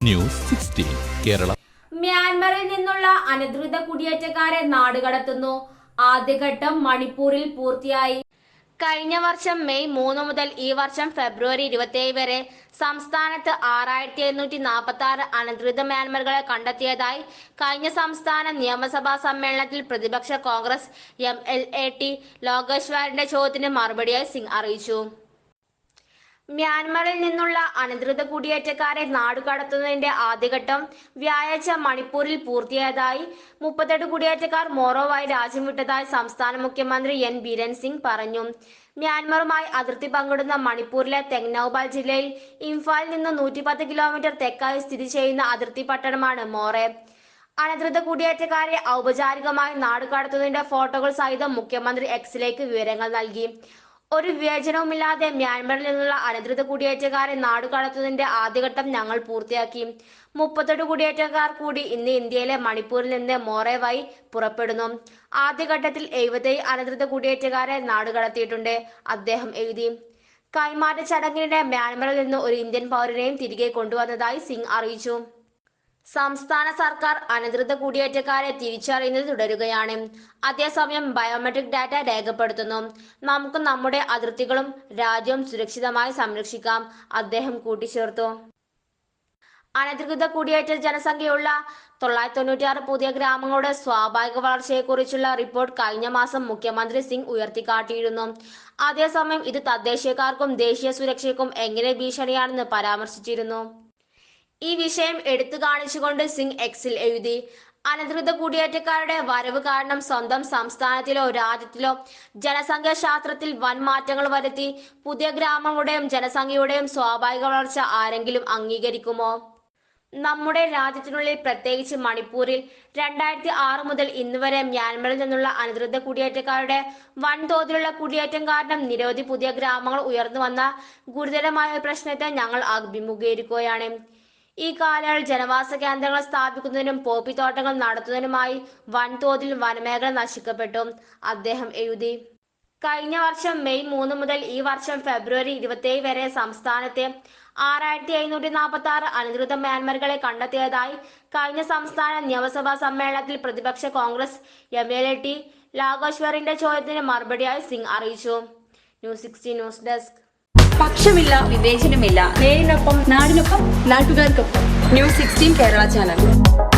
News 16 Kerala. മ്യാൻമറിൽ നിന്നുള്ള അനധികൃത കുടിയേറ്റക്കാരെ നാടുകടത്തുന്നു. ആദ്യഘട്ടം മണിപ്പൂരിൽ പൂർത്തിയായി. കഴിഞ്ഞ വർഷം മെയ് 3 മുതൽ ഈ വർഷം ഫെബ്രുവരി 27 വരെ സംസ്ഥാനത്ത് 6746 അനധികൃത മ്യാൻമറുകളെ കണ്ടെത്തിയതായി കഴിഞ്ഞ സംസ്ഥാന നിയമസഭാ സമ്മേളനത്തിൽ പ്രതിപക്ഷ കോൺഗ്രസ് MLAT ലോകേശ്വറിന്റെ ചോദ്യത്തിന് മറുപടിയായി സിംഗ് അറിയിച്ചു. മ്യാൻമറിൽ നിന്നുള്ള അനധികൃത കുടിയേറ്റക്കാരെ നാടുകടത്തുന്നതിന്റെ ആദ്യഘട്ടം വ്യാഴാഴ്ച മണിപ്പൂരിൽ പൂർത്തിയായതായി 38 കുടിയേറ്റക്കാർ മോറോവായി രാജ്യം വിട്ടതായി സംസ്ഥാന മുഖ്യമന്ത്രി N ബിരൻ സിംഗ് പറഞ്ഞു. മ്യാൻമറുമായി അതിർത്തി പങ്കിടുന്ന മണിപ്പൂരിലെ തെങ്നൌബാൽ ജില്ലയിൽ ഇംഫാലിൽ നിന്ന് 110 കിലോമീറ്റർ തെക്കായി സ്ഥിതി ചെയ്യുന്ന അതിർത്തി പട്ടണമാണ് മോറെ. അനധികൃത കുടിയേറ്റക്കാരെ ഔപചാരികമായി നാടുകടത്തുന്നതിന്റെ ഫോട്ടോകൾ സഹിതം മുഖ്യമന്ത്രി എക്സിലേക്ക് വിവരങ്ങൾ നൽകി. ഒരു വിവേചനവുമില്ലാതെ മ്യാൻമറിൽ നിന്നുള്ള അനധികൃത കുടിയേറ്റക്കാരെ നാടുകടത്തുന്നതിന്റെ ആദ്യഘട്ടം ഞങ്ങൾ പൂർത്തിയാക്കി. 38 കുടിയേറ്റക്കാർ കൂടി ഇന്ന് ഇന്ത്യയിലെ മണിപ്പൂരിൽ നിന്ന് മോറെ വഴി പുറപ്പെടുന്നു. ആദ്യഘട്ടത്തിൽ 77 അനധികൃത കുടിയേറ്റക്കാരെ നാടുകടത്തിയിട്ടുണ്ട്, അദ്ദേഹം എഴുതി. കൈമാറ്റ ചടങ്ങിനിടെ മ്യാൻമറിൽ നിന്ന് ഒരു ഇന്ത്യൻ പൗരനെയും തിരികെ കൊണ്ടുവന്നതായി സിംഗ് അറിയിച്ചു. സംസ്ഥാന സർക്കാർ അനധികൃത കുടിയേറ്റക്കാരെ തിരിച്ചറിയുന്നത് തുടരുകയാണ്. അതേസമയം ബയോമെട്രിക് ഡാറ്റ രേഖപ്പെടുത്തുന്നു. നമുക്ക് നമ്മുടെ അതിർത്തികളും രാജ്യവും സുരക്ഷിതമായി സംരക്ഷിക്കാം, അദ്ദേഹം കൂട്ടിച്ചേർത്തു. അനധികൃത കുടിയേറ്റ ജനസംഖ്യയുള്ള 996 പുതിയ ഗ്രാമങ്ങളുടെ സ്വാഭാവിക വളർച്ചയെക്കുറിച്ചുള്ള റിപ്പോർട്ട് കഴിഞ്ഞ മാസം മുഖ്യമന്ത്രി സിംഗ് ഉയർത്തിക്കാട്ടിയിരുന്നു. അതേസമയം ഇത് തദ്ദേശീയക്കാർക്കും ദേശീയ സുരക്ഷയ്ക്കും എങ്ങനെ ഭീഷണിയാണെന്ന് പരാമർശിച്ചിരുന്നു. ഈ വിഷയം എടുത്തു കാണിച്ചുകൊണ്ട് സിംഗ് എക്സിൽ എഴുതി. അനധികൃത കുടിയേറ്റക്കാരുടെ വരവ് കാരണം സ്വന്തം സംസ്ഥാനത്തിലോ രാജ്യത്തിലോ ജനസംഖ്യാശാസ്ത്രത്തിൽ വൻ മാറ്റങ്ങൾ വരുത്തി പുതിയ ഗ്രാമങ്ങളുടെയും ജനസംഖ്യയുടെയും സ്വാഭാവിക വളർച്ച ആരെങ്കിലും അംഗീകരിക്കുമോ? നമ്മുടെ രാജ്യത്തിനുള്ളിൽ പ്രത്യേകിച്ച് മണിപ്പൂരിൽ 2006 മുതൽ ഇന്ന് വരെ മ്യാൻമറിൽ നിന്നുള്ള അനധികൃത കുടിയേറ്റക്കാരുടെ വൻതോതിലുള്ള കുടിയേറ്റം കാരണം നിരവധി പുതിയ ഗ്രാമങ്ങൾ ഉയർന്നു വന്ന ഗുരുതരമായ പ്രശ്നത്തെ ഞങ്ങൾ അഭിമുഖീകരിക്കുകയാണ്. ഈ കാലയളവിൽ ജനവാസ കേന്ദ്രങ്ങൾ സ്ഥാപിക്കുന്നതിനും പോപ്പിത്തോട്ടങ്ങൾ നടത്തുന്നതിനുമായി വൻതോതിൽ വനമേഖല നശിക്കപ്പെട്ടു, അദ്ദേഹം എഴുതി. കഴിഞ്ഞ വർഷം മെയ് 3 മുതൽ ഈ വർഷം ഫെബ്രുവരി 27 വരെ സംസ്ഥാനത്തെ 6546 അനധികൃത മ്യാൻമറുകളെ കണ്ടെത്തിയതായി കഴിഞ്ഞ സംസ്ഥാന നിയമസഭാ സമ്മേളനത്തിൽ പ്രതിപക്ഷ കോൺഗ്രസ് MLAT ലോകേശ്വറിന്റെ ചോദ്യത്തിന് മറുപടിയായി സിംഗ് അറിയിച്ചു. News 16 news desk. പക്ഷമില്ല, വിവേചനമില്ല. നേരിനൊപ്പം, നാടിനൊപ്പം, നാട്ടുകാർക്കൊപ്പം. News 16 Kerala channel.